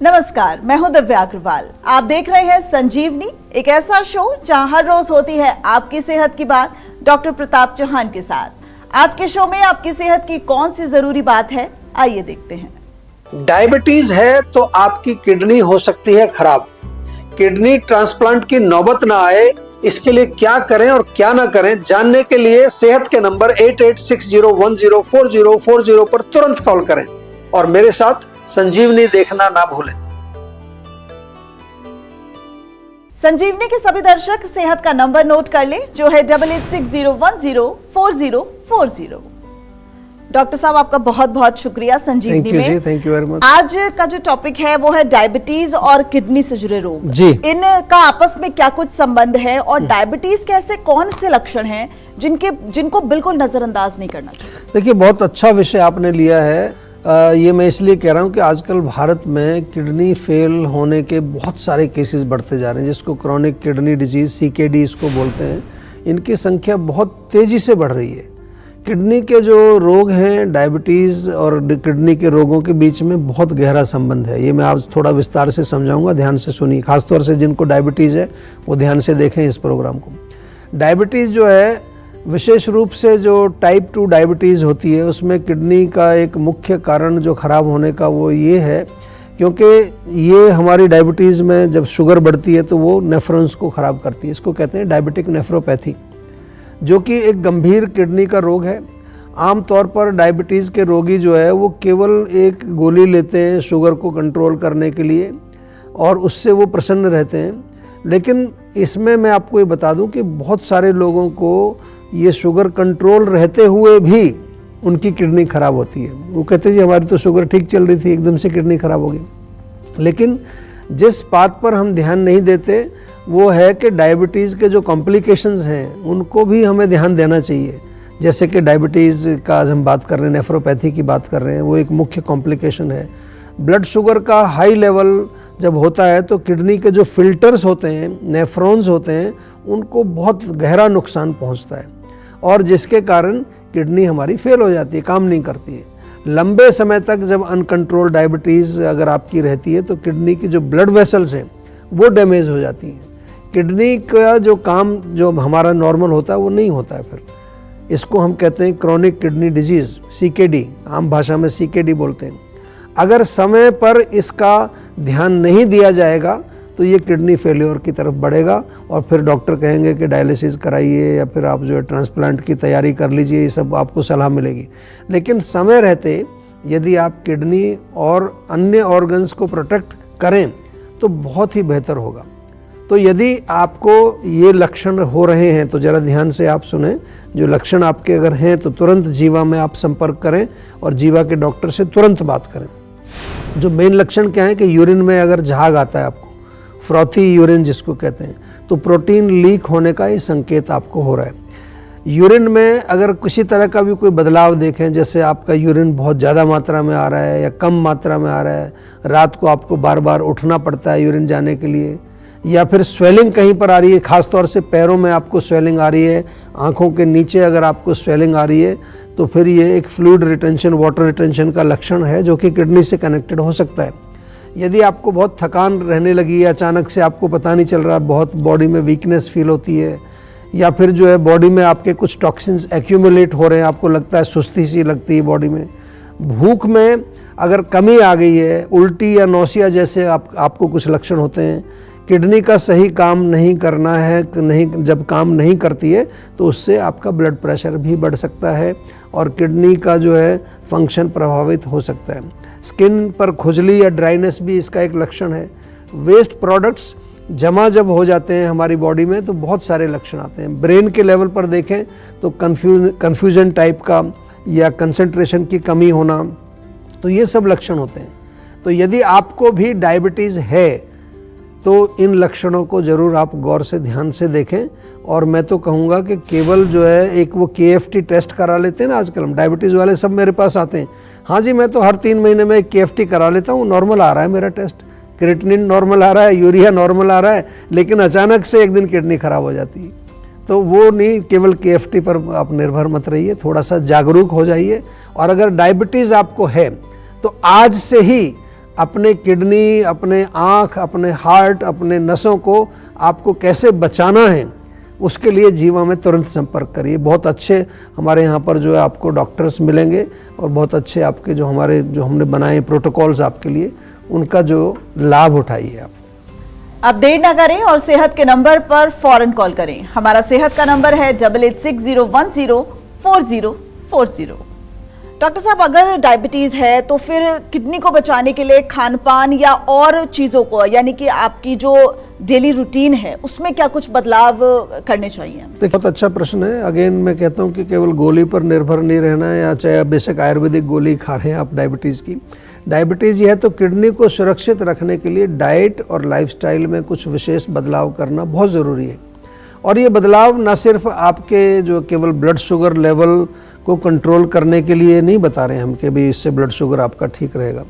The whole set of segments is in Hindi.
नमस्कार, मैं हूं दिव्या अग्रवाल। आप देख रहे हैं संजीवनी, एक ऐसा शो जहां हर रोज होती है आपकी सेहत की बात डॉक्टर प्रताप चौहान के साथ। आज के शो में आपकी सेहत की कौन सी जरूरी बात है, आइए देखते हैं। डायबिटीज है तो आपकी किडनी हो सकती है खराब। किडनी ट्रांसप्लांट की नौबत ना आए, इसके लिए क्या करें और क्या ना करें, जानने के लिए सेहत के नंबर 8860104040 पर तुरंत कॉल करें और मेरे साथ संजीवनी देखना ना भूलें। संजीवनी के सभी दर्शक सेहत का नंबर नोट कर लें, जो है 8860104040। डॉक्टर साहब, आपका बहुत बहुत शुक्रिया संजीवनी में। Thank you very much. आज का जो टॉपिक है वो है डायबिटीज और किडनी से जुड़े रोग जी। इनका आपस में क्या कुछ संबंध है और डायबिटीज के ऐसे कौन से लक्षण हैं जिनको बिल्कुल नजरअंदाज नहीं करना चाहिए? देखिए, बहुत अच्छा विषय आपने लिया है। ये मैं इसलिए कह रहा हूँ कि आजकल भारत में किडनी फेल होने के बहुत सारे केसेस बढ़ते जा रहे हैं, जिसको क्रॉनिक किडनी डिजीज CKD इसको बोलते हैं। इनकी संख्या बहुत तेज़ी से बढ़ रही है। किडनी के जो रोग हैं, डायबिटीज़ और किडनी के रोगों के बीच में बहुत गहरा संबंध है। ये मैं आज थोड़ा विस्तार से समझाऊंगा, ध्यान से सुनिए। खासतौर से जिनको डायबिटीज़ है वो ध्यान से देखें इस प्रोग्राम को। डायबिटीज़ जो है, विशेष रूप से जो टाइप 2 डायबिटीज़ होती है, उसमें किडनी का एक मुख्य कारण जो ख़राब होने का वो ये है, क्योंकि ये हमारी डायबिटीज़ में जब शुगर बढ़ती है तो वो नेफ्रॉन्स को ख़राब करती है। इसको कहते हैं डायबिटिक नेफ्रोपैथी, जो कि एक गंभीर किडनी का रोग है। आमतौर पर डायबिटीज़ के रोगी जो है वो केवल एक गोली लेते हैं शुगर को कंट्रोल करने के लिए और उससे वो प्रसन्न रहते हैं। लेकिन इसमें मैं आपको ये बता दूं कि बहुत सारे लोगों को ये शुगर कंट्रोल रहते हुए भी उनकी किडनी ख़राब होती है। वो कहते हैं जी हमारी तो शुगर ठीक चल रही थी, एकदम से किडनी ख़राब हो गई। लेकिन जिस बात पर हम ध्यान नहीं देते वो है कि डायबिटीज़ के जो कॉम्प्लिकेशंस हैं उनको भी हमें ध्यान देना चाहिए। जैसे कि डायबिटीज़ का आज हम बात कर रहे हैं, नेफ्रोपैथी की बात कर रहे हैं, वो एक मुख्य कॉम्प्लिकेशन है। ब्लड शुगर का हाई लेवल जब होता है तो किडनी के जो फिल्टर्स होते हैं, नेफ्रॉन्स होते हैं, उनको बहुत गहरा नुकसान पहुंचता है और जिसके कारण किडनी हमारी फेल हो जाती है, काम नहीं करती है। लंबे समय तक जब अनकंट्रोल डायबिटीज़ अगर आपकी रहती है तो किडनी की जो ब्लड वेसल्स हैं वो डैमेज हो जाती हैं। किडनी का जो काम जो हमारा नॉर्मल होता है वो नहीं होता है। फिर इसको हम कहते हैं क्रॉनिक किडनी डिजीज़, CKD, आम भाषा में CKD बोलते हैं। अगर समय पर इसका ध्यान नहीं दिया जाएगा तो ये किडनी फेल्योर की तरफ बढ़ेगा और फिर डॉक्टर कहेंगे कि डायलिसिस कराइए या फिर आप जो है ट्रांसप्लांट की तैयारी कर लीजिए, ये सब आपको सलाह मिलेगी। लेकिन समय रहते यदि आप किडनी और अन्य ऑर्गन्स को प्रोटेक्ट करें तो बहुत ही बेहतर होगा। तो यदि आपको ये लक्षण हो रहे हैं तो ज़रा ध्यान से आप सुने। जो लक्षण आपके अगर हैं तो तुरंत जीवा में आप संपर्क करें और जीवा के डॉक्टर से तुरंत बात करें। जो मेन लक्षण क्या है कि यूरिन में अगर झाग आता है आपको, फ्रॉथी यूरिन जिसको कहते हैं, तो प्रोटीन लीक होने का ये संकेत आपको हो रहा है। यूरिन में अगर किसी तरह का भी कोई बदलाव देखें, जैसे आपका यूरिन बहुत ज़्यादा मात्रा में आ रहा है या कम मात्रा में आ रहा है, रात को आपको बार बार उठना पड़ता है यूरिन जाने के लिए, या फिर स्वेलिंग कहीं पर आ रही है, खासतौर से पैरों में आपको स्वेलिंग आ रही है, आँखों के नीचे अगर आपको स्वेलिंग आ रही है, तो फिर ये एक फ्लूइड रिटेंशन, वाटर रिटेंशन का लक्षण है जो कि किडनी से कनेक्टेड हो सकता है। यदि आपको बहुत थकान रहने लगी है, अचानक से आपको पता नहीं चल रहा, बहुत बॉडी में वीकनेस फील होती है, या फिर जो है बॉडी में आपके कुछ टॉक्सिन्स एक्यूमुलेट हो रहे हैं, आपको लगता है सुस्ती सी लगती है बॉडी में, भूख में अगर कमी आ गई है, उल्टी या नौसिया जैसे आपको कुछ लक्षण होते हैं, किडनी का सही काम नहीं करना है, नहीं जब काम नहीं करती है तो उससे आपका ब्लड प्रेशर भी बढ़ सकता है और किडनी का जो है फंक्शन प्रभावित हो सकता है। स्किन पर खुजली या ड्राइनेस भी इसका एक लक्षण है। वेस्ट प्रोडक्ट्स जमा जब हो जाते हैं हमारी बॉडी में तो बहुत सारे लक्षण आते हैं। ब्रेन के लेवल पर देखें तो कन्फ्यूजन टाइप का या कंसंट्रेशन की कमी होना, तो ये सब लक्षण होते हैं। तो यदि आपको भी डायबिटीज़ है तो इन लक्षणों को ज़रूर आप गौर से ध्यान से देखें। और मैं तो कहूँगा कि केवल जो है एक वो KFT टेस्ट करा लेते हैं ना, आजकल हम डायबिटीज़ वाले सब मेरे पास आते हैं, हाँ जी मैं तो हर 3 महीने में एक KFT करा लेता हूँ, नॉर्मल आ रहा है मेरा टेस्ट, क्रिएटिनिन नॉर्मल आ रहा है, यूरिया नॉर्मल आ रहा है, लेकिन अचानक से एक दिन किडनी ख़राब हो जाती है। तो वो नहीं, केवल KFT पर आप निर्भर मत रहिए, थोड़ा सा जागरूक हो जाइए। और अगर डायबिटीज़ आपको है तो आज से ही अपने किडनी, अपने आँख, अपने हार्ट, अपने नसों को आपको कैसे बचाना है, उसके लिए जीवा में तुरंत संपर्क करिए। बहुत अच्छे हमारे यहाँ पर जो है आपको डॉक्टर्स मिलेंगे और बहुत अच्छे आपके जो हमने बनाए प्रोटोकॉल्स आपके लिए, उनका जो लाभ उठाइए आप। अब देर ना करें और सेहत के नंबर पर फौरन कॉल करें। हमारा सेहत का नंबर है 8860104040। डॉक्टर साहब, अगर डायबिटीज है तो फिर किडनी को बचाने के लिए खान पान या और चीजों को, यानी कि आपकी जो डेली रूटीन है उसमें क्या कुछ बदलाव करने चाहिए? देखिए, बहुत अच्छा प्रश्न है। अगेन मैं कहता हूँ कि केवल गोली पर निर्भर नहीं रहना है, या चाहे आप बेशक आयुर्वेदिक गोली खा रहे हैं आप डायबिटीज़ की। डायबिटीज़ है तो किडनी को सुरक्षित रखने के लिए डाइट और लाइफस्टाइल में कुछ विशेष बदलाव करना बहुत ज़रूरी है। और ये बदलाव न सिर्फ आपके जो केवल ब्लड शुगर लेवल को कंट्रोल करने के लिए नहीं बता रहे हैं हम कि भी इससे ब्लड शुगर आपका ठीक रहेगा,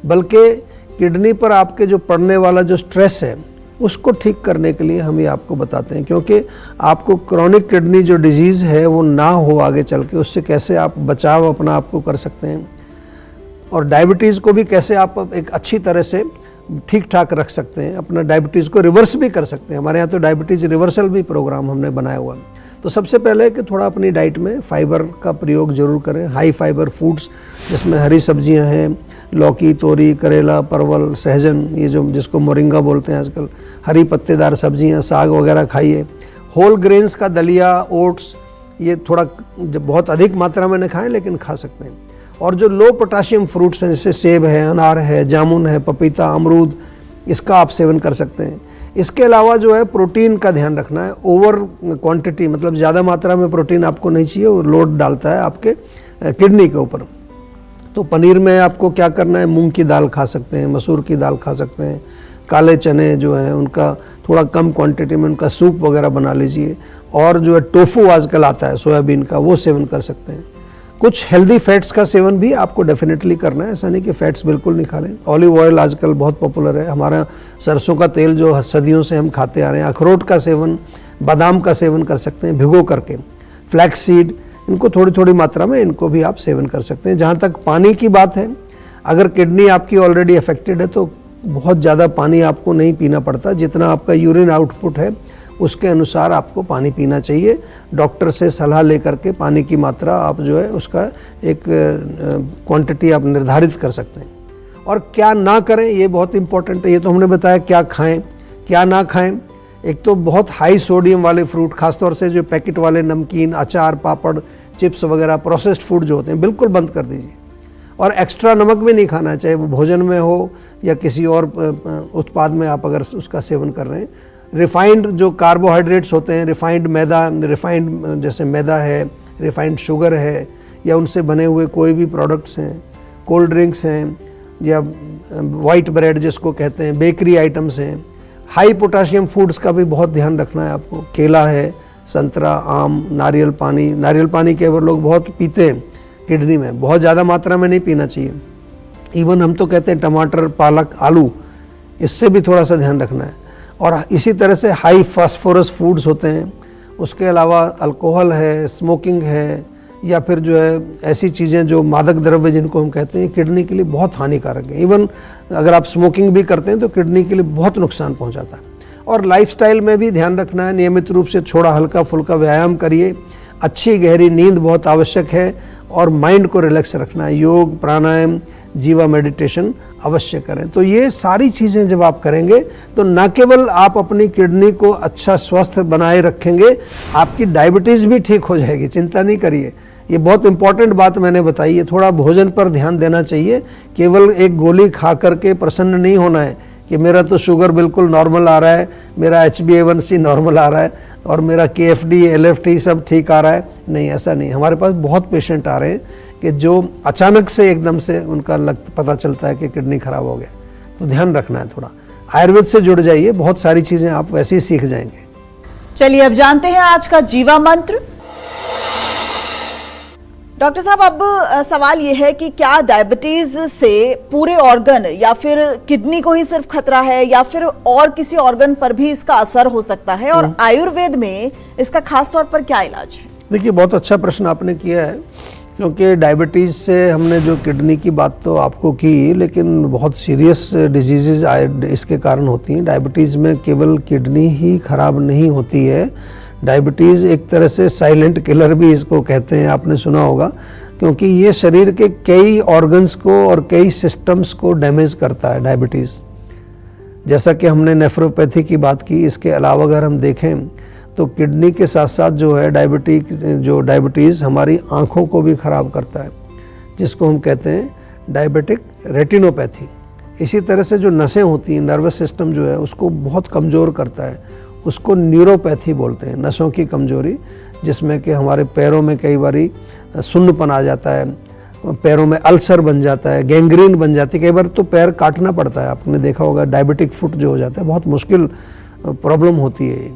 बल्कि किडनी पर आपके जो पड़ने वाला जो स्ट्रेस है उसको ठीक करने के लिए हम ये आपको बताते हैं। क्योंकि आपको क्रोनिक किडनी जो डिजीज़ है वो ना हो आगे चल के, उससे कैसे आप बचाव अपना आपको कर सकते हैं, और डायबिटीज़ को भी कैसे आप एक अच्छी तरह से ठीक ठाक रख सकते हैं, अपना डायबिटीज़ को रिवर्स भी कर सकते हैं। हमारे यहाँ तो डायबिटीज़ रिवर्सल भी प्रोग्राम हमने बनाया हुआ है। तो सबसे पहले कि थोड़ा अपनी डाइट में फाइबर का प्रयोग जरूर करें, हाई फाइबर फूड्स जिसमें हरी सब्जियां हैं, लौकी, तोरी, करेला, परवल, सहजन, ये जो जिसको मोरिंगा बोलते हैं आजकल, हरी पत्तेदार सब्जियां, साग वगैरह खाइए। होल ग्रेन्स का दलिया, ओट्स, ये थोड़ा जब बहुत अधिक मात्रा में न खाएं लेकिन खा सकते हैं। और जो लो पोटाशियम फ्रूट्स हैं जैसे सेब है, अनार है, जामुन है, पपीता, अमरूद, इसका आप सेवन कर सकते हैं। इसके अलावा जो है प्रोटीन का ध्यान रखना है। ओवर क्वांटिटी मतलब ज़्यादा मात्रा में प्रोटीन आपको नहीं चाहिए, वो लोड डालता है आपके किडनी के ऊपर। तो पनीर में आपको क्या करना है, मूंग की दाल खा सकते हैं, मसूर की दाल खा सकते हैं, काले चने जो हैं उनका थोड़ा कम क्वांटिटी में उनका सूप वगैरह बना लीजिए। और जो है टोफू आजकल आता है सोयाबीन का, वो सेवन कर सकते हैं। कुछ हेल्दी फैट्स का सेवन भी आपको डेफिनेटली करना है, ऐसा नहीं कि फैट्स बिल्कुल नहीं खा लें। ऑलिव ऑयल आजकल बहुत पॉपुलर है, हमारा सरसों का तेल जो सदियों से हम खाते आ रहे हैं। अखरोट का सेवन, बादाम का सेवन कर सकते हैं भिगो करके। फ्लैक्स सीड, इनको थोड़ी थोड़ी मात्रा में इनको भी आप सेवन कर सकते हैं। जहाँ तक पानी की बात है, अगर किडनी आपकी ऑलरेडी अफेक्टेड है तो बहुत ज़्यादा पानी आपको नहीं पीना पड़ता, जितना आपका यूरिन आउटपुट है उसके अनुसार आपको पानी पीना चाहिए। डॉक्टर से सलाह लेकर के पानी की मात्रा आप जो है उसका एक क्वांटिटी आप निर्धारित कर सकते हैं। और क्या ना करें ये बहुत इंपॉर्टेंट है। ये तो हमने बताया क्या खाएं क्या ना खाएं। एक तो बहुत हाई सोडियम वाले फ्रूट, खासतौर से जो पैकेट वाले नमकीन, अचार, पापड़, चिप्स वगैरह प्रोसेस्ड फूड जो होते हैं बिल्कुल बंद कर दीजिए। और एक्स्ट्रा नमक भी नहीं खाना, चाहे वो भोजन में हो या किसी और उत्पाद में आप अगर उसका सेवन कर रहे हैं। रिफाइंड जो कार्बोहाइड्रेट्स होते हैं, रिफाइंड मैदा, रिफाइंड जैसे मैदा है, रिफाइंड शुगर है, या उनसे बने हुए कोई भी प्रोडक्ट्स हैं, कोल्ड ड्रिंक्स हैं, या वाइट ब्रेड जिसको कहते हैं, बेकरी आइटम्स हैं। हाई पोटाशियम फूड्स का भी बहुत ध्यान रखना है आपको। केला है, संतरा, आम, नारियल पानी। नारियल पानी केवल लोग बहुत पीते हैं किडनी में, बहुत ज़्यादा मात्रा में नहीं पीना चाहिए। इवन हम तो कहते हैं टमाटर, पालक, आलू, इससे भी थोड़ा सा ध्यान रखना है। और इसी तरह से हाई फास्फोरस फूड्स होते हैं। उसके अलावा अल्कोहल है, स्मोकिंग है, या फिर जो है ऐसी चीज़ें जो मादक द्रव्य जिनको हम कहते हैं, किडनी के लिए बहुत हानिकारक है। इवन अगर आप स्मोकिंग भी करते हैं तो किडनी के लिए बहुत नुकसान पहुंचाता है। और लाइफस्टाइल में भी ध्यान रखना है, नियमित रूप से थोड़ा हल्का फुल्का व्यायाम करिए। अच्छी गहरी नींद बहुत आवश्यक है, और माइंड को रिलैक्स रखना है। योग, प्राणायाम, जीवा मेडिटेशन अवश्य करें। तो ये सारी चीज़ें जब आप करेंगे तो न केवल आप अपनी किडनी को अच्छा स्वस्थ बनाए रखेंगे, आपकी डायबिटीज़ भी ठीक हो जाएगी, चिंता नहीं करिए। ये बहुत इंपॉर्टेंट बात मैंने बताई है। थोड़ा भोजन पर ध्यान देना चाहिए। केवल एक गोली खा करके प्रसन्न नहीं होना है कि मेरा तो शुगर बिल्कुल नॉर्मल आ रहा है, मेरा HbA1c नॉर्मल आ रहा है, और मेरा KFD, LFT सब ठीक आ रहा है। नहीं, ऐसा नहीं। हमारे पास बहुत पेशेंट आ रहे हैं कि जो अचानक से एकदम से उनका पता चलता है कि किडनी खराब हो गया। तो ध्यान रखना है थोड़ा। आयुर्वेद से जुड़ जाइए, बहुत सारी चीज़ें आप वैसे ही सीख जाएंगे। चलिए अब जानते हैं आज का जीवा मंत्र। डॉक्टर साहब, अब सवाल ये है कि क्या डायबिटीज से पूरे ऑर्गन या फिर किडनी को ही सिर्फ खतरा है, या फिर और किसी ऑर्गन पर भी इसका असर हो सकता है, और आयुर्वेद में इसका खास तौर पर क्या इलाज है? देखिए, बहुत अच्छा प्रश्न आपने किया है। क्योंकि डायबिटीज़ से हमने जो किडनी की बात तो आपको की, लेकिन बहुत सीरियस डिजीज़ इसके कारण होती हैं। डायबिटीज़ में केवल किडनी ही खराब नहीं होती है, डायबिटीज़ एक तरह से साइलेंट किलर भी इसको कहते हैं, आपने सुना होगा, क्योंकि ये शरीर के कई ऑर्गन्स को और कई सिस्टम्स को डैमेज करता है डायबिटीज़। जैसा कि हमने नेफ्रोपैथी की बात की, इसके अलावा अगर हम देखें तो किडनी के साथ साथ जो है डायबिटीज़ हमारी आँखों को भी ख़राब करता है, जिसको हम कहते हैं डायबिटिक रेटिनोपैथी। इसी तरह से जो नसें होती हैं, नर्वस सिस्टम जो है उसको बहुत कमज़ोर करता है, उसको न्यूरोपैथी बोलते हैं, नसों की कमज़ोरी, जिसमें कि हमारे पैरों में कई बारी सुन्नपन आ जाता है, पैरों में अल्सर बन जाता है, गैंग्रीन बन जाती है, कई बार तो पैर काटना पड़ता है। आपने देखा होगा डायबिटिक फुट जो हो जाता है, बहुत मुश्किल प्रॉब्लम होती है ये।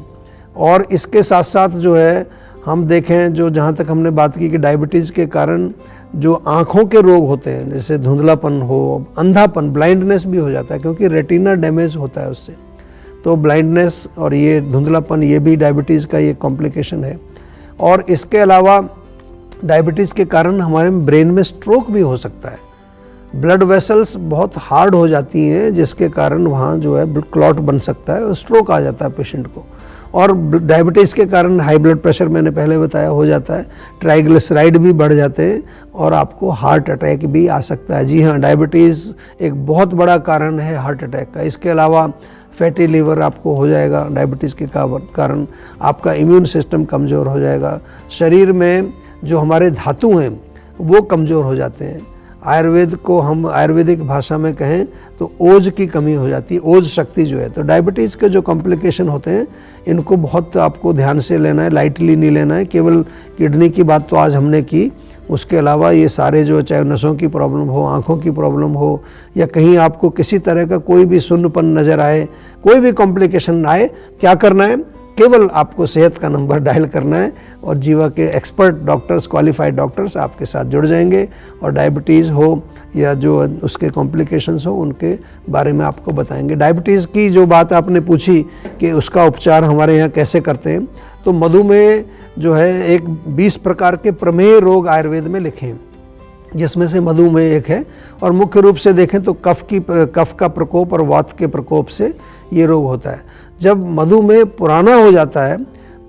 और इसके साथ साथ जो है हम देखें, जो जहाँ तक हमने बात की कि डायबिटीज़ के कारण जो आँखों के रोग होते हैं, जैसे धुंधलापन हो, अंधापन, ब्लाइंडनेस भी हो जाता है, क्योंकि रेटिना डैमेज होता है उससे। तो ब्लाइंडनेस और ये धुंधलापन, ये भी डायबिटीज़ का ये कॉम्प्लिकेशन है। और इसके अलावा डायबिटीज़ के कारण हमारे ब्रेन में स्ट्रोक भी हो सकता है। ब्लड वेसल्स बहुत हार्ड हो जाती हैं, जिसके कारण वहाँ जो है क्लॉट बन सकता है और स्ट्रोक आ जाता है पेशेंट को। और डायबिटीज़ के कारण हाई ब्लड प्रेशर, मैंने पहले बताया, हो जाता है, ट्राइग्लिसराइड भी बढ़ जाते हैं और आपको हार्ट अटैक भी आ सकता है। जी हाँ, डायबिटीज़ एक बहुत बड़ा कारण है हार्ट अटैक का। इसके अलावा फैटी लीवर आपको हो जाएगा डायबिटीज़ के कारण, आपका इम्यून सिस्टम कमज़ोर हो जाएगा, शरीर में जो हमारे धातु हैं वो कमज़ोर हो जाते हैं। आयुर्वेद को हम आयुर्वेदिक भाषा में कहें तो ओज की कमी हो जाती है, ओज शक्ति जो है। तो डायबिटीज़ के जो कॉम्प्लिकेशन होते हैं इनको बहुत आपको ध्यान से लेना है, लाइटली नहीं लेना है। केवल किडनी की बात तो आज हमने की, उसके अलावा ये सारे जो, चाहे नसों की प्रॉब्लम हो, आँखों की प्रॉब्लम हो, या कहीं आपको किसी तरह का कोई भी सुन्नपन नज़र आए, कोई भी कॉम्प्लिकेशन आए, क्या करना है, केवल आपको सेहत का नंबर डायल करना है और जीवा के एक्सपर्ट डॉक्टर्स, क्वालिफाइड डॉक्टर्स आपके साथ जुड़ जाएंगे और डायबिटीज़ हो या जो उसके कॉम्प्लिकेशंस हो उनके बारे में आपको बताएंगे। डायबिटीज़ की जो बात आपने पूछी कि उसका उपचार हमारे यहाँ कैसे करते हैं, तो मधुमेह जो है एक 20 प्रकार के प्रमेय रोग आयुर्वेद में लिखे हैं, जिसमें से मधुमेह एक है। और मुख्य रूप से देखें तो कफ का प्रकोप और वात के प्रकोप से ये रोग होता है। जब मधुमेह पुराना हो जाता है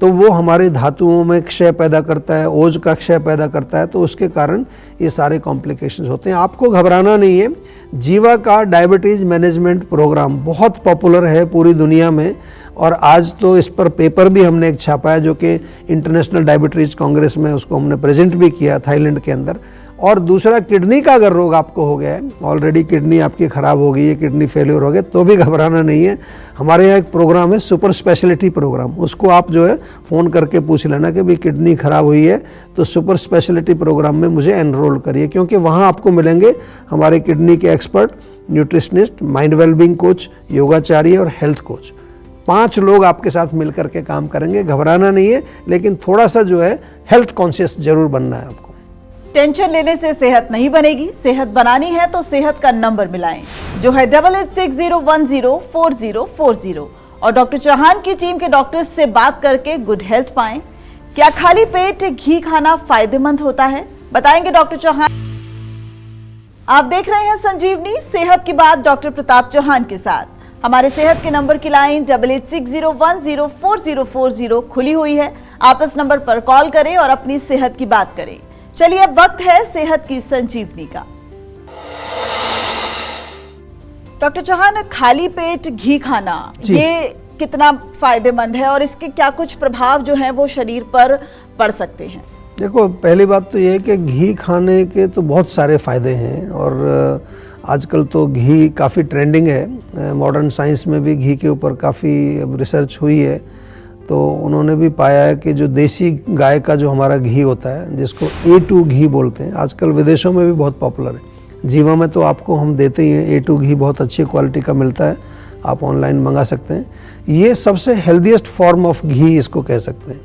तो वो हमारे धातुओं में क्षय पैदा करता है, ओज का क्षय पैदा करता है, तो उसके कारण ये सारे कॉम्प्लिकेशंस होते हैं। आपको घबराना नहीं है। जीवा का डायबिटीज़ मैनेजमेंट प्रोग्राम बहुत पॉपुलर है पूरी दुनिया में, और आज तो इस पर पेपर भी हमने एक छापा है, जो कि इंटरनेशनल डायबिटीज़ कांग्रेस में उसको हमने प्रेजेंट भी किया थाईलैंड के अंदर। और दूसरा, किडनी का अगर रोग आपको हो गया है, ऑलरेडी किडनी आपकी ख़राब हो गई है, किडनी फेलियर हो गया, तो भी घबराना नहीं है। हमारे यहाँ एक प्रोग्राम है, सुपर स्पेशलिटी प्रोग्राम, उसको आप जो है फ़ोन करके पूछ लेना कि भाई किडनी ख़राब हुई है तो सुपर स्पेशलिटी प्रोग्राम में मुझे एनरोल करिए, क्योंकि वहाँ आपको मिलेंगे हमारे किडनी के expert, nutritionist, mind wellbeing coach, योगाचार्य और हेल्थ कोच। 5 लोग आपके साथ मिलकर के काम करेंगे। घबराना नहीं है, लेकिन थोड़ा सा जो है हेल्थ कॉन्शियस जरूर बनना है आपको। टेंशन लेने से सेहत नहीं बनेगी, सेहत बनानी है तो सेहत का नंबर मिलाएं, जो है 8860104040। और डॉक्टर चौहान की टीम के डॉक्टर्स से बात करके गुड हेल्थ पाएं। क्या खाली पेट घी खाना फायदेमंद होता है, बताएंगे डॉक्टर चौहान। आप देख रहे हैं संजीवनी, सेहत की बात डॉक्टर प्रताप चौहान के साथ। हमारे सेहत के नंबर की लाइन 8860104040 खुली हुई है। आप इस नंबर पर कॉल करें और अपनी सेहत की बात करें। चलिए, अब वक्त है सेहत की संजीवनी का। डॉक्टर चौहान, खाली पेट घी खाना ये कितना फायदेमंद है और इसके क्या कुछ प्रभाव जो हैं वो शरीर पर पड़ सकते हैं? देखो, पहली बात तो ये है कि घी खाने के तो बहुत सारे फ़ायदे हैं, और आजकल तो घी काफ़ी ट्रेंडिंग है। मॉडर्न साइंस में भी घी के ऊपर काफ़ी रिसर्च हुई है, तो उन्होंने भी पाया है कि जो देसी गाय का जो हमारा घी होता है, जिसको A2 घी बोलते हैं, आजकल विदेशों में भी बहुत पॉपुलर है। जीवा में तो आपको हम देते ही हैं, A2 घी बहुत अच्छी क्वालिटी का मिलता है, आप ऑनलाइन मंगा सकते हैं। ये सबसे हेल्दीएस्ट फॉर्म ऑफ घी इसको कह सकते हैं।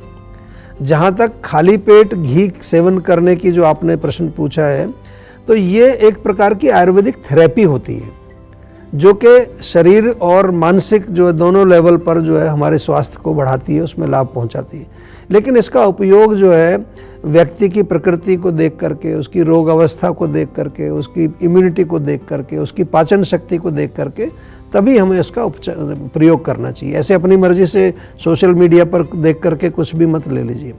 जहाँ तक खाली पेट घी सेवन करने की जो आपने प्रश्न पूछा है, तो ये एक प्रकार की आयुर्वेदिक थेरेपी होती है, जो कि शरीर और मानसिक जो दोनों लेवल पर जो है हमारे स्वास्थ्य को बढ़ाती है, उसमें लाभ पहुंचाती है। लेकिन इसका उपयोग जो है व्यक्ति की प्रकृति को देख करके, उसकी रोग अवस्था को देख करके, उसकी इम्यूनिटी को देख करके, उसकी पाचन शक्ति को देख करके तभी हमें इसका प्रयोग करना चाहिए। ऐसे अपनी मर्जी से सोशल मीडिया पर देख करके कुछ भी मत ले लीजिए।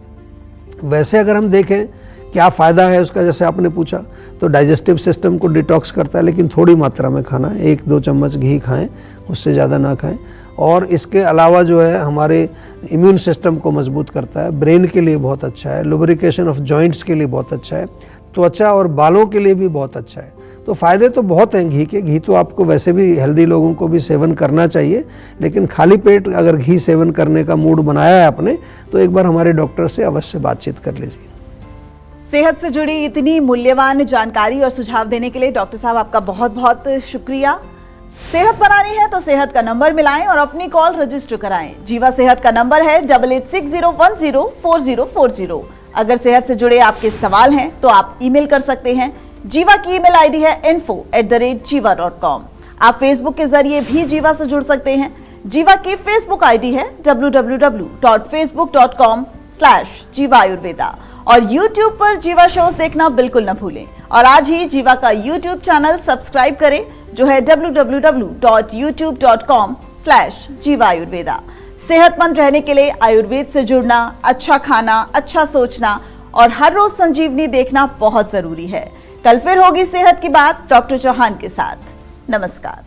वैसे अगर हम देखें क्या फ़ायदा है उसका, जैसे आपने पूछा, तो डाइजेस्टिव सिस्टम को डिटॉक्स करता है, लेकिन थोड़ी मात्रा में खाना, 1-2 चम्मच घी खाएं, उससे ज़्यादा ना खाएं। और इसके अलावा जो है हमारे इम्यून सिस्टम को मजबूत करता है, ब्रेन के लिए बहुत अच्छा है, लुब्रिकेशन ऑफ जॉइंट्स के लिए बहुत अच्छा है, त्वचा और बालों के लिए भी बहुत अच्छा है। तो फ़ायदे तो बहुत हैं घी के। घी तो आपको वैसे भी हेल्दी लोगों को भी सेवन करना चाहिए, लेकिन खाली पेट अगर घी सेवन करने का मूड बनाया है आपने, तो एक बार हमारे डॉक्टर से अवश्य बातचीत कर लीजिए। सेहत से जुड़ी इतनी मूल्यवान जानकारी और सुझाव देने के लिए डॉक्टर साहब आपका बहुत बहुत शुक्रिया। सेहत बनानी है तो सेहत का नंबर मिलाएं और अपनी कॉल रजिस्टर कराएं। जीवा सेहत का नंबर है 8860104040। अगर सेहत से जुड़े आपके सवाल हैं तो आप ईमेल कर सकते हैं। जीवा की ईमेल आईडी है info@jiva.com। आप फेसबुक के जरिए भी जीवा से जुड़ सकते हैं। जीवा की फेसबुक आईडी है www.facebook.com/jiva ayurveda। और YouTube पर जीवा शोज देखना बिल्कुल न भूलें। और आज ही जीवा का YouTube चैनल सब्सक्राइब करें, जो है www.youtube.com/jiva ayurveda। सेहतमंद रहने के लिए आयुर्वेद से जुड़ना, अच्छा खाना, अच्छा सोचना और हर रोज संजीवनी देखना बहुत जरूरी है। कल फिर होगी सेहत की बात डॉक्टर चौहान के साथ। नमस्कार।